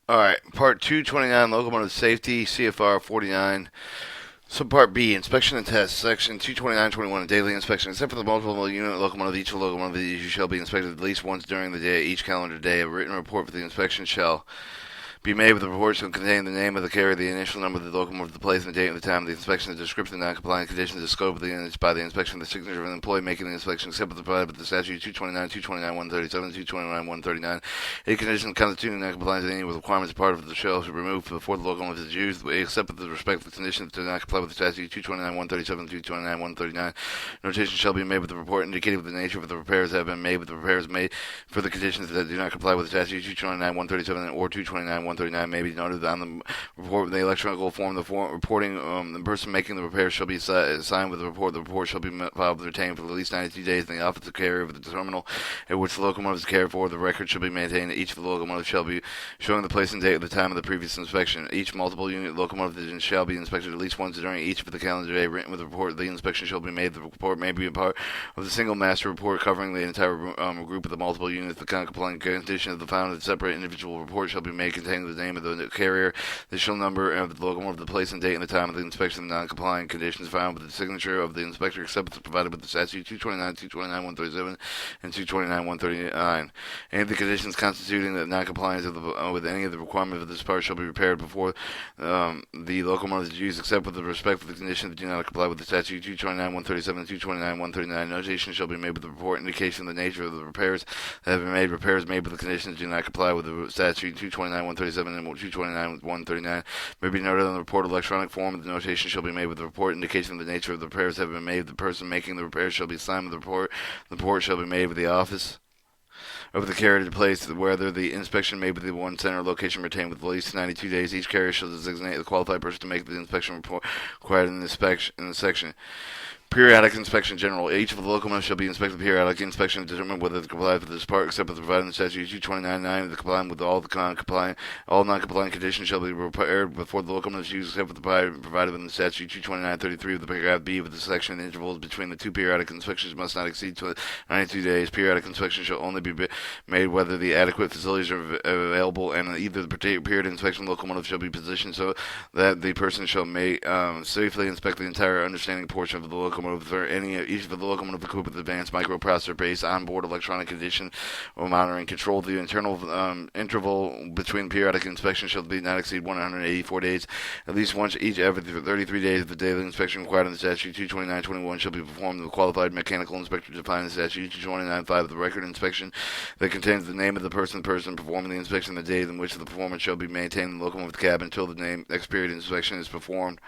All right, Part 229, Locomotive Safety, CFR 49. Subpart B, Inspection and Test, Section 229.21, Daily Inspection. Except for the multiple unit locomotive, each locomotive shall be inspected at least once during the day, each calendar day. A written report for the inspection shall be made with the report shall contain the name of the carrier, the initial number of the locomotive, the place and the date and the time of the inspection, the description of non-compliant conditions, the scope of the units by the inspection, the signature of an employee making the inspection, except for the provided with the statute 229, 229, 137, 229, 139. Any condition constituting non-compliance with any of the requirements part of the shall be removed before the locomotive is used, except with the respect to the conditions that do not comply with the statute 229, 137, 229, 139. Notation shall be made with the report indicating the nature of the repairs that have been made with the repairs made for the conditions that do not comply with the statute 229, 137, or 229, 139 may be noted on the report. The electronic form, the form reporting, the person making the repair shall be signed with the report. The report shall be filed and retained for at least 92 days in the office of carrier of the terminal at which the locomotive is cared for. The record shall be maintained. Each of the locomotives shall be showing the place and date at the time of the previous inspection. Each multiple unit locomotive shall be inspected at least once during each of the calendar day. Written with the report, the inspection shall be made. The report may be a part of the single master report covering the entire group of the multiple units. The compliant condition of the found separate individual report shall be made containing the name of the carrier, the serial number of the locomotive, the place and date, and the time of the inspection of non-compliant conditions found with the signature of the inspector, except as provided with the statute 229, 229, 137, and 229, 139. Any of the conditions constituting the non-compliance of with any of the requirements of this part shall be repaired before the locomotive is used, except with respect to the conditions that do not comply with the statute 229, 137, 229, 139. Notation shall be made with the report indication of the nature of the repairs that have been made. Repairs made with the conditions that do not comply with the statute 229, 137, and 229, 139 may be noted on the report electronic form. The notation shall be made with the report indication of the nature of the repairs that have been made. The person making the repairs shall be signed with the report. The report shall be made with the office of the carrier to place whether the inspection made with the one center location retained with at least 92 days. Each carrier shall designate the qualified person to make the inspection report required in the section. Periodic inspection general. Each of the locomotives shall be inspected periodic inspection to determine whether it complies with this part, except as provided in the statute 229.9. The complying with all non-compliant conditions shall be repaired before the locomotive is used, except for the provided within the statute 229.33 of the paragraph B of the section. The intervals between the two periodic inspections must not exceed 92 days. Periodic inspection shall only be made whether the adequate facilities are available, and either the period inspection locomotive shall be positioned so that the person shall safely inspect the entire understanding portion of the locomotive for each of the locomotive equipped with advanced microprocessor-based onboard electronic condition or monitoring control. The internal interval between periodic inspection shall be not exceed 184 days. At least once each every 33 days of the daily inspection required in the statute 229.21 shall be performed. The qualified mechanical inspector defined in the statute 229.5 of the record inspection that contains the name of the person performing the inspection, the date in which the performance shall be maintained in the locomotive cab until the next period inspection is performed.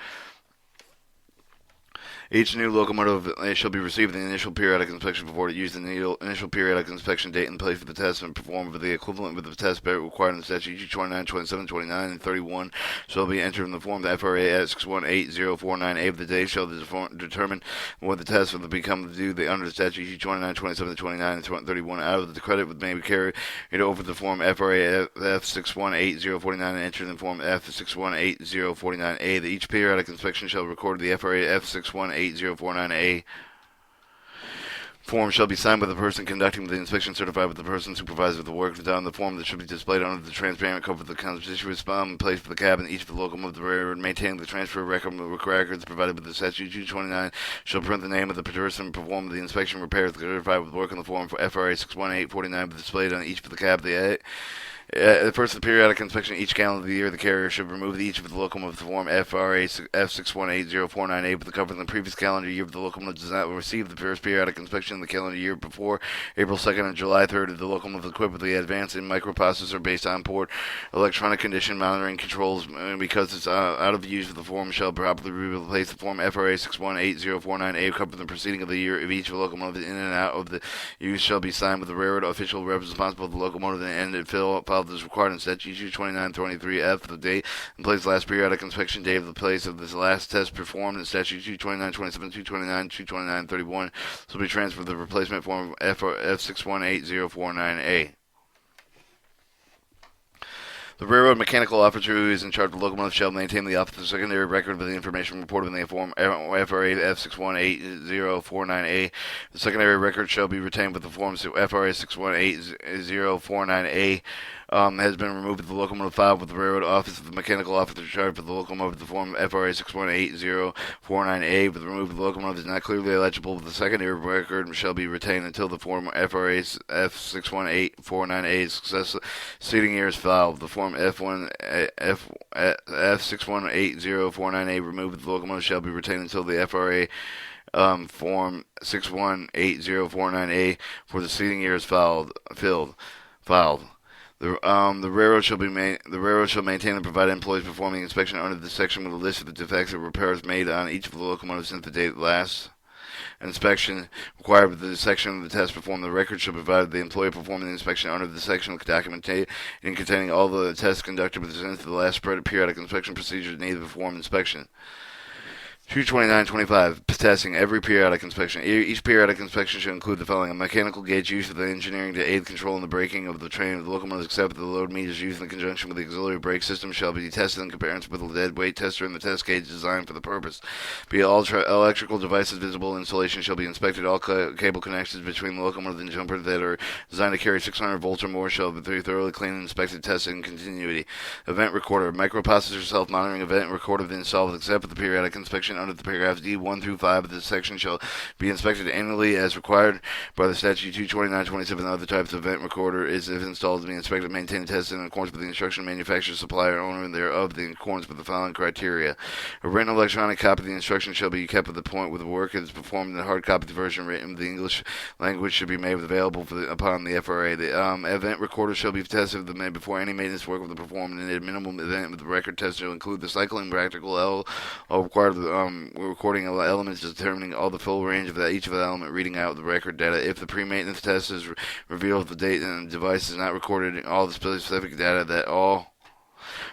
Each new locomotive shall be received the initial periodic inspection before it used the initial periodic inspection date and place for the test and performed for the equivalent with the test required in the statute 29, 27, 29, and 31 shall be entered in the form the FRA at 618.049A of the day shall determine what the test will become due under the statute 29, 27, 29, and 31 out of the credit may be carried over the form FRA F618.049 and entered in the form F618.049A. Each periodic inspection shall record the FRA F618.049A form shall be signed by the person conducting the inspection, certified with the person supervised with the work done. The form that should be displayed under the transparent cover of the conspicuous place for the cabin. Each of the locomotive maintaining the transfer records provided with the statute 229 shall print the name of the person performing the inspection repairs certified with work on the form for FRA 618.49 displayed on each of the cab. The first periodic inspection each calendar year, the carrier should remove each of the locomotive form FRA F618.049A with the cover in the previous calendar year if the locomotive does not receive the first periodic inspection in the calendar year before April 2nd and July 3rd. If the locomotive equipped with the advanced microprocessor based on board electronic condition monitoring controls because it's out of use, the form shall properly replace the form FRA 618.049A covering the proceeding of the year of each locomotive in and out of the use shall be signed with the railroad official responsible for the locomotive and fill as required in statute 229.23F the date and place last periodic inspection date of the place of this last test performed in statute 229.27, 229, 229.31 will be transferred to the replacement form F618.049A. The railroad mechanical officer who is in charge of the locomotive shall maintain the officer's secondary record of the information reported in the form FRA F618049A. The secondary record shall be retained with the form FRA 618049A. Has been removed with the locomotive file with the railroad office of the mechanical officer charged with the locomotive. The form FRA 618049A with the removed the locomotive is not clearly legible, but the secondary record shall be retained until the form FRA F61849A succeeding year is filed. The form F618049A removed with the locomotive shall be retained until the FRA form 618049A for the succeeding year is filed. The railroad shall maintain and provide employees performing inspection under this section with a list of the defects or repairs made on each of the locomotives since the date of the last inspection required with the section of the test performed. The record shall provide the employee performing the inspection under the section of documentation containing all the tests conducted since the last periodic inspection procedures needed to perform inspection. 229.25 testing every periodic inspection. Each periodic inspection should include the following: a mechanical gauge used for the engineering to aid control in the braking of the train of the locomotives, except the load meters used in conjunction with the auxiliary brake system shall be tested in comparison with a dead weight tester and the test gauge designed for the purpose. All electrical devices visible in installation shall be inspected. All cable connections between the locomotive and jumper that are designed to carry 600 volts or more shall be thoroughly cleaned and inspected, tested in continuity. Event recorder. Microprocessor self-monitoring event recorder installed except for the periodic inspection under the paragraphs D1 through 5 of this section shall be inspected annually as required by the statute. 229.27 other types of event recorder is, if installed, to be inspected, maintained, and tested in accordance with the instruction manufacturer, supplier, owner thereof, in accordance with the following criteria. A written electronic copy of the instruction shall be kept at the point where the work is performed. The hard copy of the version written in the English language should be made available upon the FRA. The event recorder shall be tested before any maintenance work will be performed. In a minimum event with the record test shall include the cycling practical required recording elements determining all the full range of each of the element, reading out the record data. If the pre-maintenance test is revealed the date and the device is not recorded all the specific data, that all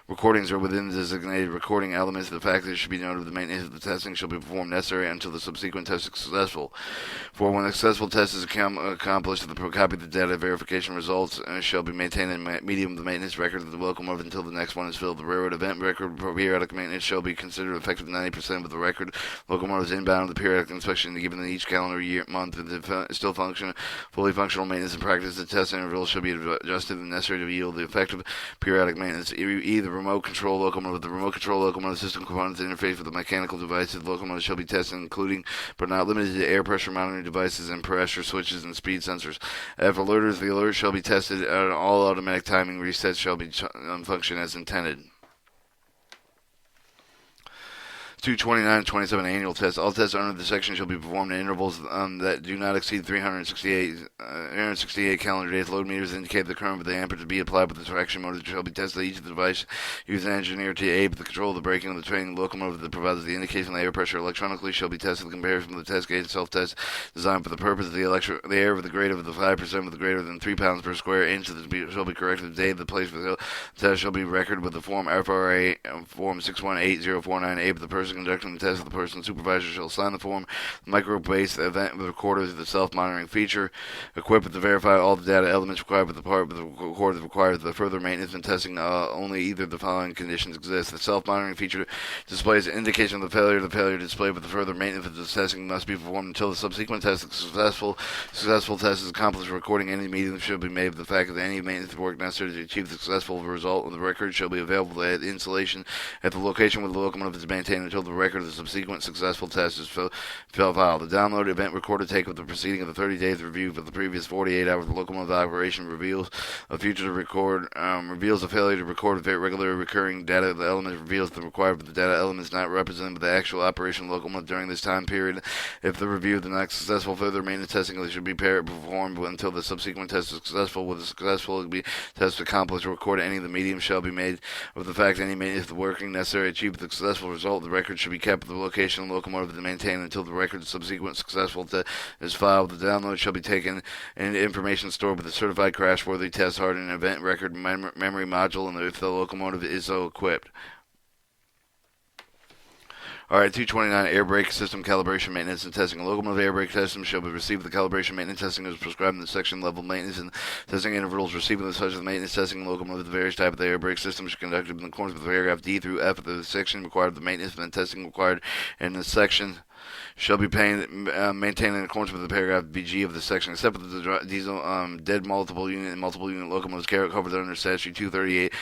recordings are within the designated recording elements. The fact that it should be noted the maintenance of the testing shall be performed necessary until the subsequent test is successful. For when a successful test is accomplished, the copy of the data verification results shall be maintained in medium of the maintenance record of the locomotive until the next one is filled. The railroad event record for periodic maintenance shall be considered effective 90% of the record locomotives inbound of the periodic inspection given in each calendar year month. If still fully functional maintenance and practice, the test intervals shall be adjusted and necessary to yield the effective periodic maintenance. The remote control locomotive. The remote control locomotive system components interface with the mechanical devices. The locomotive shall be tested, including but not limited to air pressure monitoring devices and pressure switches and speed sensors. If alerters, the alert shall be tested, and all automatic timing resets shall be function as intended. 229.27 annual tests. All tests under the section shall be performed in intervals that do not exceed 368 calendar days. Load meters indicate the current of the amperage to be applied with the traction motor shall be tested. Each of the device used an engineer to aid with the control of the braking of the train. Locomotive that provides the indication of the air pressure electronically shall be tested in comparison with the test gauge and self-test designed for the purpose of the air with the greater of the 5% with the greater than 3 pounds per square inch shall be corrected. The day of the place for the test shall be recorded with the form FRA form 618049A. But the person conducting the test of the person supervisor shall sign the form. The micro-based event recorder is the self-monitoring feature equipped to verify all the data elements required with the part, but the recorder requires the further maintenance and testing. Only either of the following conditions exist. The self-monitoring feature displays an indication of the failure. The failure display with the further maintenance of the testing must be performed until the subsequent test. The successful test is accomplished. Recording any medium should be made of the fact that any maintenance work necessary to achieve the successful result of the record shall be available at installation at the location where the locomotive is maintained until the record of the subsequent successful test is filed. The download event recorder take of the proceeding of the 30 days review for the previous 48 hours of the locomotive operation reveals a future to record, reveals a failure to record regularly recurring data. The element reveals the required but the data elements not represented by the actual operation of the locomotive during this time period. If the review of the next successful further maintenance testing should be performed until the subsequent test is successful. With the successful test accomplished, record any of the mediums shall be made of the fact any maintenance of the working necessary to achieve the successful result. The record should be kept at the location of the locomotive to maintain until the record of subsequent successful test is filed. The download shall be taken and information stored with a certified crash-worthy test hardened event record memory module, and if the locomotive is so equipped. Alright, 229 air brake system calibration maintenance and testing. A locomotive air brake system shall be received the calibration maintenance testing as prescribed in the section level maintenance and testing intervals receiving the such as maintenance testing locomotive the various type of the air brake system should be conducted in accordance with paragraph D through F of the section required of the maintenance and testing required in the section shall be maintained in accordance with the paragraph BG of the section, except for the diesel dead multiple unit and multiple unit locomotives covered under statute 238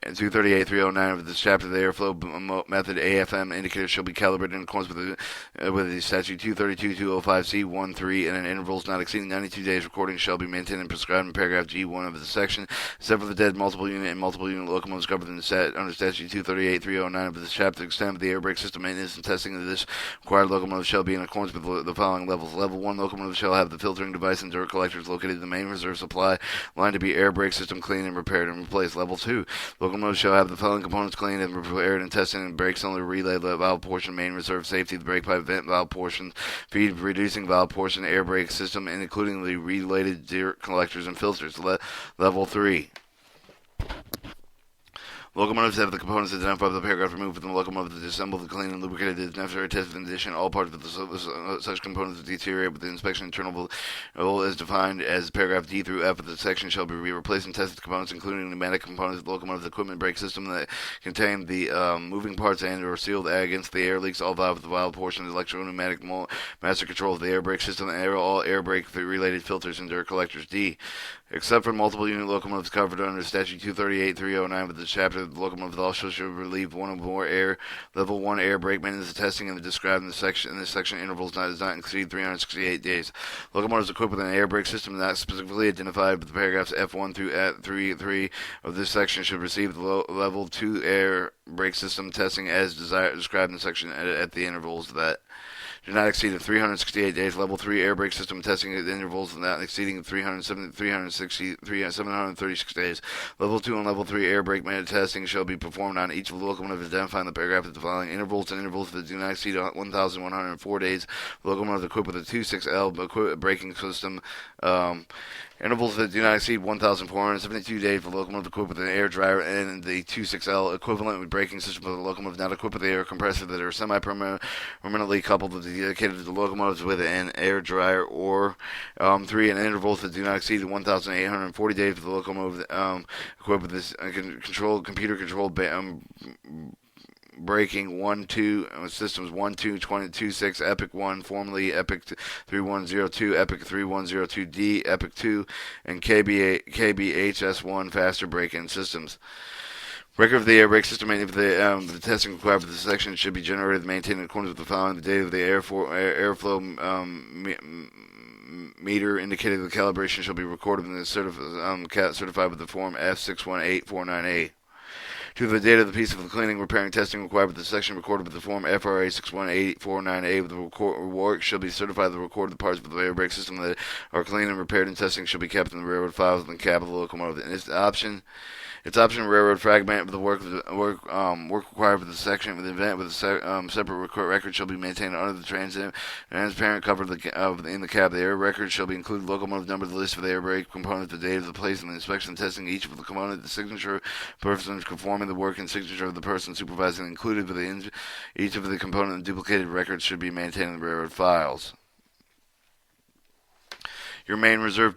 and 238-309 of this chapter. The airflow method AFM indicator shall be calibrated in accordance with the statute 232-205C13 and in intervals not exceeding 92 days. Recording shall be maintained and prescribed in paragraph G1 of the section, except for the dead multiple unit and multiple unit locomotives covered under statute 238-309 of this chapter. The extent of the air brake system maintenance and testing of this required locomotive shall be in accordance with the following levels. Level 1 locomotive shall have the filtering device and dirt collectors located in the main reserve supply line to be air brake system cleaned and repaired and replaced. Level 2 locomotive shall have the following components cleaned and repaired and tested and brake cylinder relay valve portion, main reserve safety, the brake pipe vent valve portion, feed reducing valve portion, air brake system, and including the related dirt collectors and filters. Level 3 locomotives have the components identified by the paragraph removed from the locomotive disassembled, cleaned, and lubricated as necessary. Tested in addition, all parts of such components deteriorate with the inspection interval as defined as paragraph D through F of the section shall be replaced and tested components, including pneumatic components of the locomotive's equipment brake system that contain the moving parts and or sealed against the air leaks, all valve portion, electro-pneumatic master control of the air brake system, and all air brake related filters and dirt collectors. D except for multiple unit locomotives covered under statute 238-309 of this chapter, the locomotive also should relieve one or more level 1 air brake maintenance testing and described in this section intervals does not exceed 368 days. Locomotives equipped with an air brake system not specifically identified with the paragraphs F1 through 3 of this section should receive the level 2 air brake system testing as described in the section at the intervals that do not exceed 368 days. Level 3 air brake system testing at intervals not exceeding 736 days. Level 2 and Level 3 air brake maintenance testing shall be performed on each of the locomotives identified in the paragraph of the following intervals and intervals that do not exceed 1,104 days. Locomotives equipped with a 26L braking system. Intervals that do not exceed 1,472 days for locomotive equipped with an air dryer and the 26L equivalent with braking system for the locomotive not equipped with the air compressor that are semi-permanently coupled with dedicated to the locomotives with an air dryer, or 3 and intervals that do not exceed 1,840 days for the locomotive equipped with this computer controlled braking 1-2 systems 1-2-20-26 Epic 1, formerly Epic 3102, Epic 3102D, Epic 2, and KBHS1 faster braking systems. Record of the air brake system and the testing required for this section should be generated and maintained in accordance with the following: the date of the airflow meter indicating the calibration shall be recorded and certified with the form F618498. To the date of the piece of the cleaning, repairing, testing required with the section recorded with the form FRA 618498. The work shall be certified. The recorded parts of the air brake system that are cleaned and repaired and testing shall be kept in the railroad files in the cab of the locomotive. And its option railroad fragment of the work required for the section with the event with a separate record shall be maintained under the transparent cover in the cab. The air record shall be included locomotive number, the list of the air brake component, the date of the place and the inspection and testing each of the component, the signature person performing the work and signature of the person supervising included within each of the component and duplicated records should be maintained in the railroad files. Your main reserve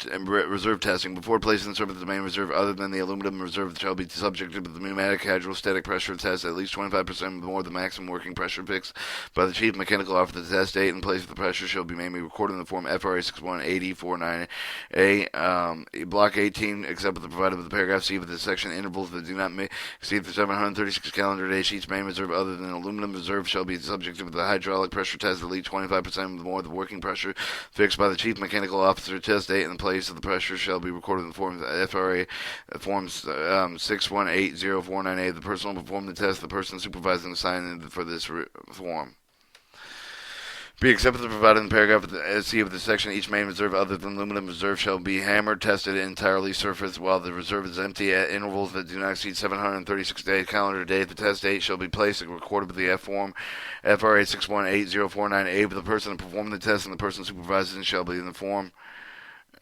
testing. Before placing the service at the main reserve, other than the aluminum reserve, shall be subjected to the pneumatic hydrostatic pressure test at least 25% more the maximum working pressure fixed by the chief mechanical officer. The test date and place of the pressure shall be recorded in the form FRA 618049A. Block 18, except with the provided with the paragraph C with the section intervals that do not exceed the 736 calendar days. Each main reserve, other than aluminum reserve, shall be subjected to the hydraulic pressure test at least 25% more the working pressure fixed by the chief mechanical officer. Test date and place of the pressure shall be recorded in the form FRA forms 618049A. The person will perform the test. The person supervising the sign for this form. Be accepted to provide in the paragraph of the C of the section. Each main reserve other than aluminum reserve shall be hammered, tested, entirely surfaced while the reserve is empty at intervals that do not exceed 736 days calendar date. The test date shall be placed and recorded with the F form FRA 618049A. The person performing the test and the person supervising shall be in the form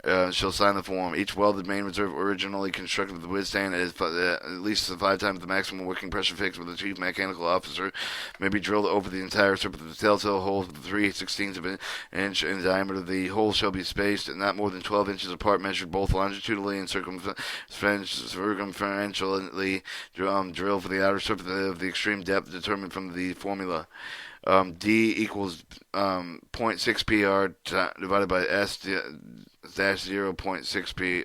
shall sign the form. Each welded main reserve originally constructed to withstand at least 5 times the maximum working pressure fixed with the chief mechanical officer may be drilled over the entire surface of the telltale hole with 3/16 of an inch in diameter. The hole shall be spaced not more than 12 inches apart, measured both longitudinally and circumferentially. Drilled for the outer surface of the extreme depth determined from the formula. D equals 0.6 PR divided by S dash 0.6 P.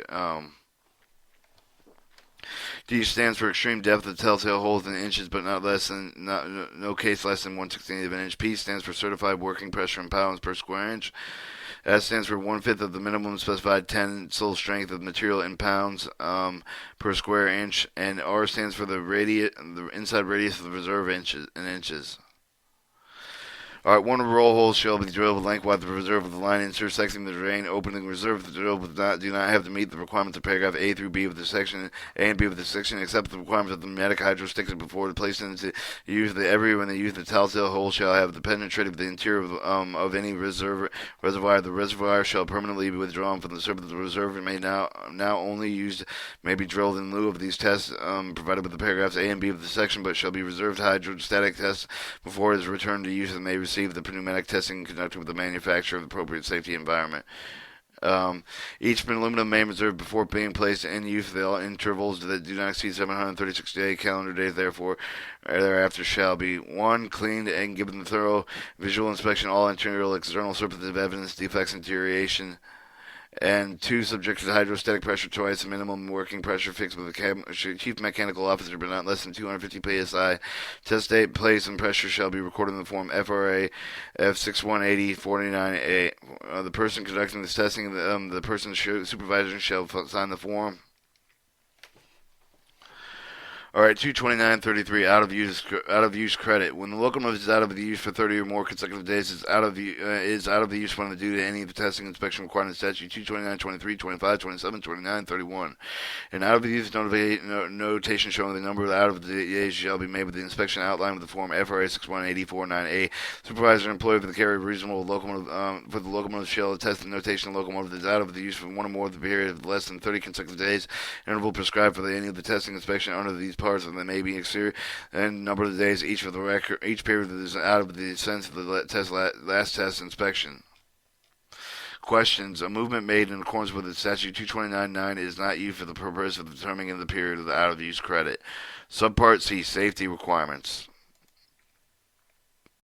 D stands for extreme depth of telltale holes in inches, but not less than no case less than 1/16 of an inch. P stands for certified working pressure in pounds per square inch. S stands for 1/5 of the minimum specified tensile strength of material in pounds per square inch, and R stands for the inside radius of the reserve in inches. Alright, one roll hole shall be drilled lengthwise of the reserve with the line intersecting the drain. Opening the reserve of the drill do not have to meet the requirements of paragraph A through B of the section, A and B of the section, except the requirements of the pneumatic hydrosticks before placed into use. When they use the telltale hole shall have the penetrative the interior of any reservoir. The reservoir shall permanently be withdrawn from the surface of the reserve and may now only used may be drilled in lieu of these tests provided with the paragraphs A and B of the section, but shall be reserved hydrostatic tests before it is returned to use and may receive the pneumatic testing conducted with the manufacturer of the appropriate safety environment. Each aluminum main reserve before being placed in use for the intervals that do not exceed 736 calendar days, thereafter shall be 1. Cleaned and given the thorough visual inspection all interior external surfaces of evidence, defects, and deterioration. And 2, subject to hydrostatic pressure twice, the minimum working pressure fixed with the chief mechanical officer, but not less than 250 psi. Test date, place, and pressure shall be recorded in the form FRA F618049A. The person conducting this testing, the person's supervisor shall sign the form. Alright, 229.33 out of use credit. When the locomotive is out of the use for 30 or more consecutive days, is out of the use when due to any of the testing inspection required in statute 229, 23, 25, 27, 29, 31. An out of the use notation showing the number of out of the days shall be made with the inspection outline of the form FRA 61849A. Supervisor or employee for the carrier of reasonable locomotive for the locomotive shall attest the notation of the locomotive that is out of the use for one or more of the period of less than 30 consecutive days, interval prescribed for any of the testing inspection under these parts, and they may be exterior and number of the days each for the record, each period that is out of the sense of the last test inspection. Questions. A movement made in accordance with the statute 229.9 is not used for the purpose of determining the period of the out of use credit. Subpart C, safety requirements.